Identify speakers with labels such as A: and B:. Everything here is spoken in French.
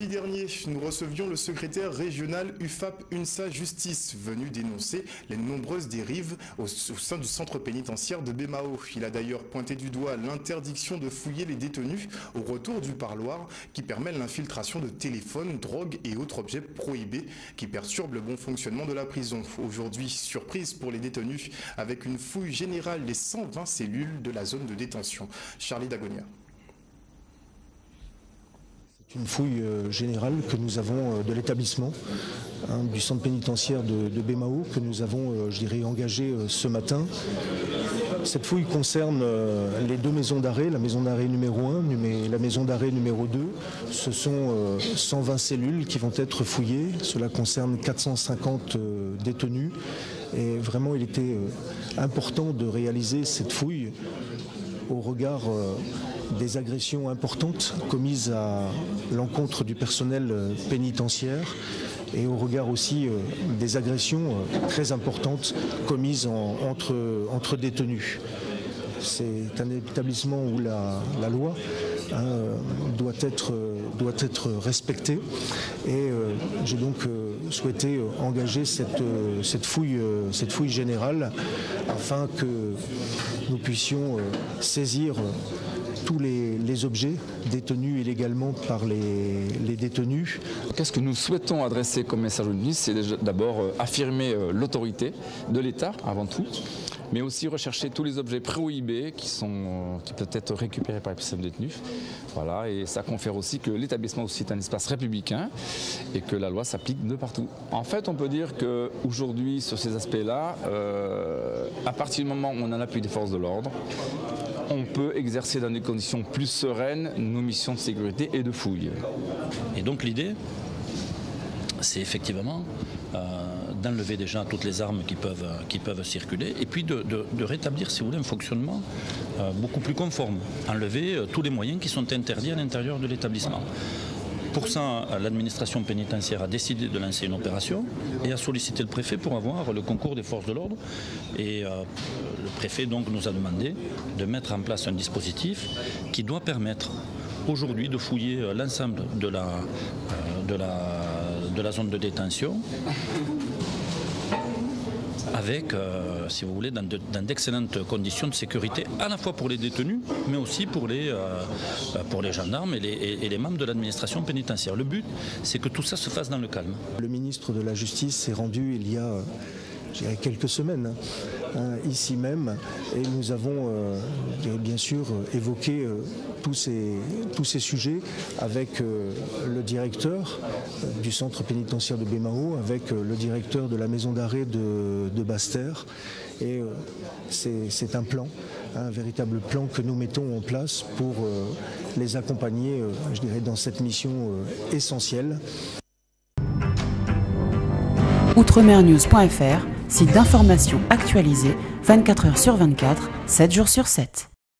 A: Dernier, nous recevions le secrétaire régional UFAP-UNSA Justice, venu dénoncer les nombreuses dérives au sein du centre pénitentiaire de Bémao. Il a d'ailleurs pointé du doigt l'interdiction de fouiller les détenus au retour du parloir qui permet l'infiltration de téléphones, drogues et autres objets prohibés qui perturbent le bon fonctionnement de la prison. Aujourd'hui, surprise pour les détenus avec une fouille générale des 120 cellules de la zone de détention. Charlie Dagonia.
B: Une fouille générale que nous avons de l'établissement du centre pénitentiaire de Bémao que nous avons, engagé ce matin. Cette fouille concerne les deux maisons d'arrêt, la maison d'arrêt numéro 1 et la maison d'arrêt numéro 2. Ce sont 120 cellules qui vont être fouillées. Cela concerne 450 détenus. Et vraiment, il était important de réaliser cette fouille au regard des agressions importantes commises à l'encontre du personnel pénitentiaire et au regard aussi des agressions très importantes commises entre détenus. C'est un établissement où la loi doit être respectée et j'ai donc souhaité engager cette fouille générale afin que nous puissions saisir tous les objets détenus illégalement par les détenus.
C: Qu'est-ce que nous souhaitons adresser comme message au ministre? C'est d'abord affirmer l'autorité de l'État avant tout, mais aussi rechercher tous les objets prohibés qui peuvent être récupérés par les personnes détenues. Voilà, et ça confère aussi que l'établissement aussi est un espace républicain et que la loi s'applique de partout. En fait, on peut dire qu'aujourd'hui, sur ces aspects-là, à partir du moment où on a l'appui des forces de l'ordre, on peut exercer dans des conditions plus sereines nos missions de sécurité et de fouille.
D: Et donc l'idée, c'est effectivement d'enlever déjà toutes les armes qui peuvent circuler et puis de rétablir, si vous voulez, un fonctionnement beaucoup plus conforme. Enlever tous les moyens qui sont interdits à l'intérieur de l'établissement. Pour ça, l'administration pénitentiaire a décidé de lancer une opération et a sollicité le préfet pour avoir le concours des forces de l'ordre. Et le préfet donc nous a demandé de mettre en place un dispositif qui doit permettre aujourd'hui de fouiller l'ensemble de la zone de détention avec, si vous voulez, dans d'excellentes conditions de sécurité, à la fois pour les détenus, mais aussi pour les gendarmes et les membres de l'administration pénitentiaire. Le but, c'est que tout ça se fasse dans le calme.
B: Le ministre de la Justice s'est rendu il y a quelques semaines ici même et nous avons bien sûr évoqué tous ces sujets avec le directeur du centre pénitentiaire de Bémao, avec le directeur de la maison d'arrêt de Basse-Terre et c'est un plan, un véritable plan que nous mettons en place pour les accompagner dans cette mission essentielle.
E: Outremernews.fr, site d'information actualisé 24 h sur 24, 7 jours sur 7.